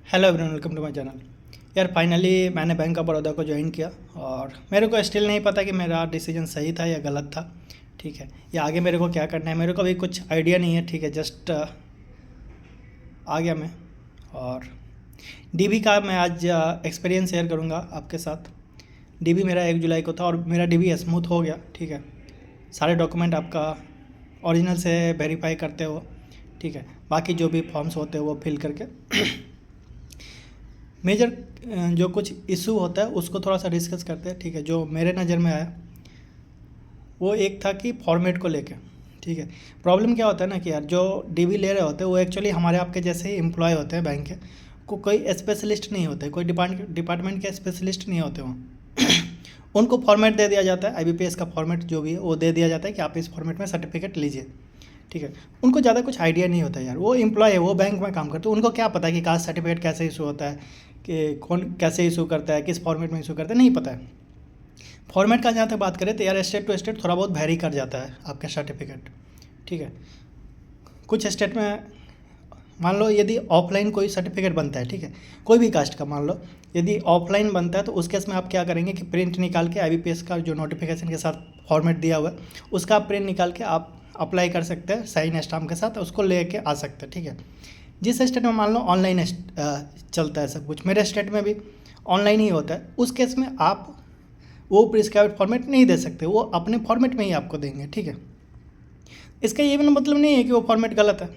Hello everyone, welcome to my channel. यार finally मैंने bank of Baroda को ज्वाइन किया और मेरे को स्टिल नहीं पता कि मेरा डिसीजन सही था या गलत था। ठीक है, या आगे मेरे को क्या करना है मेरे को भी कुछ आइडिया नहीं है। ठीक है, जस्ट आ गया मैं। और डीबी का मैं आज एक्सपीरियंस शेयर करूंगा आपके साथ। डीबी मेरा 1 जुलाई को था और मेरा डीबी स्मूथ हो गया। ठीक है, सारे डॉक्यूमेंट आपका ओरिजिनल से वेरीफाई करते हो। ठीक है, बाकी जो भी फॉर्म्स होते हैं वो फिल करके मेजर जो कुछ इशू होता है उसको थोड़ा सा डिस्कस करते हैं। ठीक है, जो मेरे नज़र में आया वो एक था कि फॉर्मेट को लेके। ठीक है, प्रॉब्लम क्या होता है ना कि यार जो डीबी ले रहे होते हैं वो एक्चुअली हमारे आपके जैसे ही एम्प्लॉय होते हैं बैंक के, कोई स्पेशलिस्ट नहीं होते, कोई डिपार्टमेंट के स्पेशलिस्ट नहीं होते वो उनको फॉर्मेट दे दिया जाता है, आईबीपीएस का फॉर्मेट जो भी है वो दे दिया जाता है कि आप इस फॉर्मेट में सर्टिफिकेट लीजिए। ठीक है, उनको ज़्यादा कुछ आइडिया नहीं होता यार, वो एम्प्लॉय है, वो बैंक में काम करते हैं, उनको क्या पता है कि कास्ट सर्टिफिकेट कैसे इशू होता है, कि कौन कैसे इशू करता है, किस फॉर्मेट में इशू करता है, नहीं पता है। फॉर्मेट का जहाँ तक बात करें तो यार स्टेट टू स्टेट थोड़ा बहुत वेरी कर जाता है आपका सर्टिफिकेट। ठीक है, कुछ स्टेट में मान लो यदि ऑफलाइन कोई सर्टिफिकेट बनता है, ठीक है, कोई भी कास्ट का मान लो यदि ऑफलाइन बनता है तो उस केस में आप क्या करेंगे कि प्रिंट निकाल के आईबीपीएस का जो नोटिफिकेशन के साथ फॉर्मेट दिया हुआ है उसका प्रिंट निकाल के आप अप्लाई कर सकते हैं साइन स्टाम्प के साथ, उसको लेके आ सकते हैं। ठीक है, जिस स्टेट में मान लो ऑनलाइन चलता है सब कुछ, मेरे स्टेट में भी ऑनलाइन ही होता है, उस केस में आप वो प्रिस्क्राइब्ड फॉर्मेट नहीं दे सकते, वो अपने फॉर्मेट में ही आपको देंगे। ठीक है, इसका ये भी मतलब नहीं है कि वो फॉर्मेट गलत है।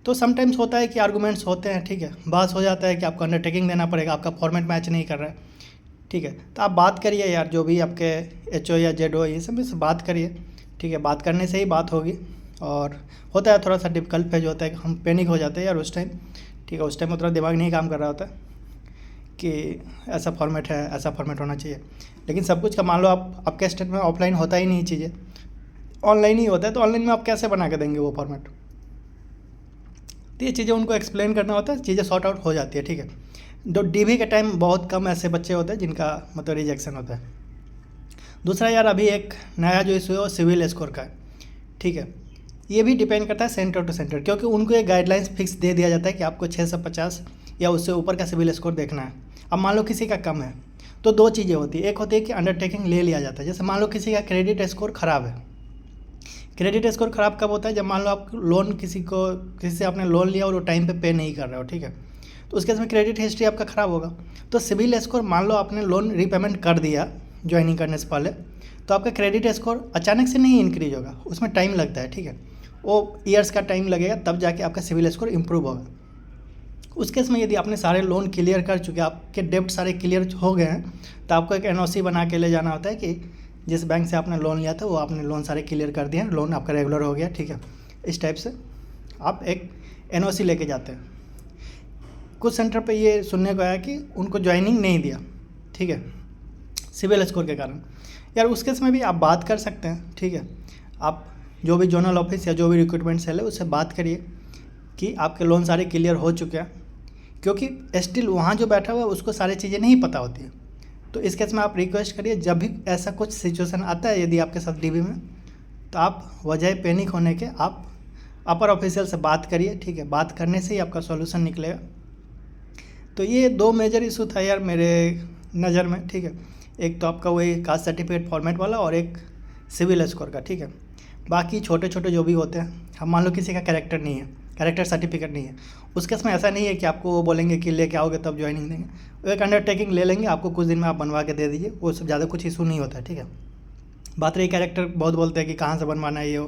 तो समटाइम्स होता है कि आर्गूमेंट्स होते हैं, ठीक है, बहस हो जाता है कि आपको अंडरटेकिंग देना पड़ेगा, आपका फॉर्मेट मैच नहीं कर रहा है। ठीक है, तो आप बात करिए यार, जो भी आपके एचओ या जेडओ ये सब से बात करिए। ठीक है, बात करने से ही बात होगी। और होता है थोड़ा सा डिफिकल्ट फेज होता है कि हम पैनिक हो जाते हैं यार उस टाइम। ठीक है, उस टाइम उतना दिमाग नहीं काम कर रहा होता कि ऐसा फॉर्मेट है, ऐसा फॉर्मेट होना चाहिए। लेकिन सब कुछ का मान लो आप आपके स्टेट में ऑफलाइन होता ही नहीं चीज़ें, ऑनलाइन ही होता है, तो ऑनलाइन में आप कैसे बना के देंगे वो फॉर्मेट। तो ये चीज़ें उनको एक्सप्लेन करना होता है, चीज़ें सॉर्ट आउट हो जाती है। ठीक है, जो डीबी के टाइम बहुत कम ऐसे बच्चे होते हैं जिनका मतलब रिजेक्शन होता है। दूसरा यार अभी एक नया जो इशू है वो सिविल स्कोर का है। ठीक है, ये भी डिपेंड करता है सेंटर टू सेंटर, क्योंकि उनको एक गाइडलाइंस फिक्स दे दिया जाता है कि आपको 650 या उससे ऊपर का सिविल स्कोर देखना है। अब मान लो किसी का कम है तो दो चीज़ें होती है, एक होती है कि अंडरटेकिंग ले लिया जाता है। जैसे मान लो किसी का क्रेडिट स्कोर ख़राब है। क्रेडिट स्कोर ख़राब कब होता है? जब मान लो आप लोन किसी से आपने लोन लिया और वो टाइम पे पे नहीं कर रहे हो। ठीक है, तो उसके में क्रेडिट हिस्ट्री आपका ख़राब होगा। तो सिविल स्कोर मान लो आपने लोन रीपेमेंट कर दिया ज्वाइनिंग करने से पहले, तो आपका क्रेडिट स्कोर अचानक से नहीं इंक्रीज होगा, उसमें टाइम लगता है। ठीक है, वो ईयर्स का टाइम लगेगा, तब जाके आपका सिविल स्कोर इम्प्रूव होगा। उस केस में यदि आपने सारे लोन क्लियर कर चुके, आपके डेब्ट सारे क्लियर हो गए हैं, तो आपको एक एनओसी बना के ले जाना होता है कि जिस बैंक से आपने लोन लिया था वो आपने लोन सारे क्लियर कर दिए हैं, लोन आपका रेगुलर हो गया। ठीक है, इस टाइप से आप एक एनओसी लेके जाते हैं। कुछ सेंटर पे ये सुनने को आया कि उनको ज्वाइनिंग नहीं दिया, ठीक है, सिविल स्कोर के कारण। यार उस केस में भी आप बात कर सकते हैं। ठीक है, आप जो भी जोनल ऑफिस या जो भी रिक्रूटमेंट सेल है उससे बात करिए कि आपके लोन सारे क्लियर हो चुके हैं, क्योंकि स्टिल वहाँ जो बैठा हुआ है उसको सारी चीज़ें नहीं पता होती है। तो इस केस में आप रिक्वेस्ट करिए, जब भी ऐसा कुछ सिचुएशन आता है यदि आपके साथ डीबी में, तो आप वजह पैनिक होने के आप अपर ऑफिशियल से बात करिए। ठीक है, बात करने से ही आपका सॉल्यूशन निकलेगा। तो ये दो मेजर इशू था यार मेरे नज़र में। ठीक है, एक तो आपका वही कास्ट सर्टिफिकेट फॉर्मेट वाला और एक सिविल स्कोर का। ठीक है, बाकी छोटे छोटे जो भी होते हैं, हम मान लो किसी का कैरेक्टर नहीं है, कैरेक्टर सर्टिफिकेट नहीं है, उस केस में ऐसा नहीं है कि आपको वो बोलेंगे कि लेके आओगे तब ज्वाइनिंग देंगे, वो एक अंडरटेकिंग ले लेंगे, आपको कुछ दिन में आप बनवा के दे दीजिए, वो सब ज़्यादा कुछ इशू नहीं होता है। ठीक है, बात रही कैरेक्टर, बहुत बोलते हैं कि कहाँ से बनवाना है ये हो,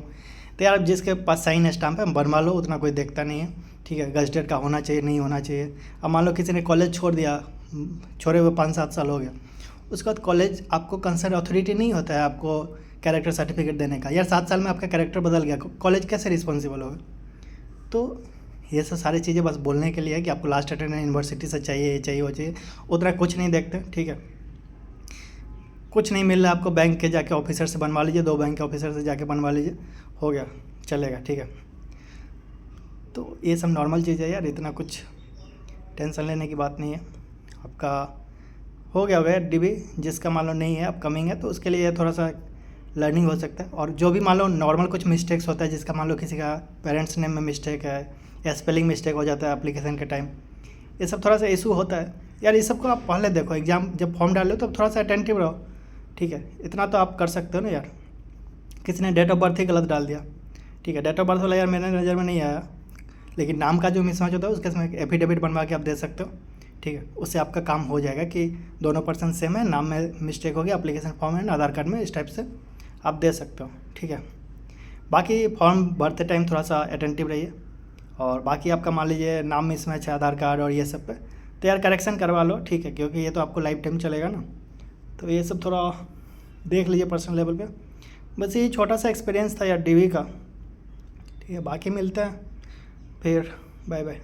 तो यार जिसके पास साइन स्टाम्प है बनवा लो, उतना कोई देखता नहीं है। ठीक है, गजटेड का होना चाहिए, नहीं होना चाहिए। अब मान लो किसी ने कॉलेज छोड़ दिया, छोड़े हुए 5-7 साल हो गया, उसके बाद कॉलेज आपको कंसर्न अथॉरिटी नहीं होता है आपको कैरेक्टर सर्टिफिकेट देने का। यार 7 साल में आपका कैरेक्टर बदल गया, कॉलेज कैसे रिस्पॉन्सिबल होगा? तो ये सब सारी चीज़ें बस बोलने के लिए है कि आपको लास्ट अटेंडेंस यूनिवर्सिटी से चाहिए, ये चाहिए, वो चाहिए, उतना कुछ नहीं देखते। ठीक है, कुछ नहीं मिल रहा आपको, बैंक के जाके ऑफिसर से बनवा लीजिए, 2 बैंक के ऑफिसर से जाके बनवा लीजिए, हो गया, चलेगा। ठीक है, तो ये सब नॉर्मल चीज़ है यार, इतना कुछ टेंशन लेने की बात नहीं है। आपका हो गया होगा डीबी, जिसका मान लो नहीं है अपकमिंग है तो उसके लिए थोड़ा सा लर्निंग हो सकता है। और जो भी मान लो नॉर्मल कुछ मिस्टेक्स होता है, जिसका मान लो किसी का पेरेंट्स नेम में मिस्टेक है या स्पेलिंग मिस्टेक हो जाता है एप्लीकेशन के टाइम, ये सब थोड़ा सा इशू होता है यार। ये सब को आप पहले देखो, एग्ज़ाम जब फॉर्म डालो तब थोड़ा सा अटेंटिव रहो, ठीक है। इतना तो आप कर सकते हो ना यार। किसी ने डेट ऑफ बर्थ ही गलत डाल दिया, ठीक है। डेट ऑफ बर्थ वाला यार मेरे नज़र में नहीं आया, लेकिन नाम का जो मिसमैच होता है उसके समय एफिडेविट बनवा के आप दे सकते हो, ठीक है। उससे आपका काम हो जाएगा कि दोनों पर्सन सेम है, नाम में मिस्टेक हो गया, application form and Aadhaar card में, इस टाइप से आप दे सकते हो, ठीक है। बाकी फॉर्म भरते टाइम थोड़ा सा अटेंटिव रहिए। और बाकी आपका मान लीजिए नाम मिसमैच है आधार कार्ड और ये सब पे, तो यार करेक्शन करवा लो, ठीक है, क्योंकि ये तो आपको लाइफ टाइम चलेगा ना। तो ये सब थोड़ा देख लीजिए पर्सनल लेवल पे। बस यही छोटा सा एक्सपीरियंस था यार डीवी का, ठीक है। बाकी मिलते हैं फिर, बाय बाय।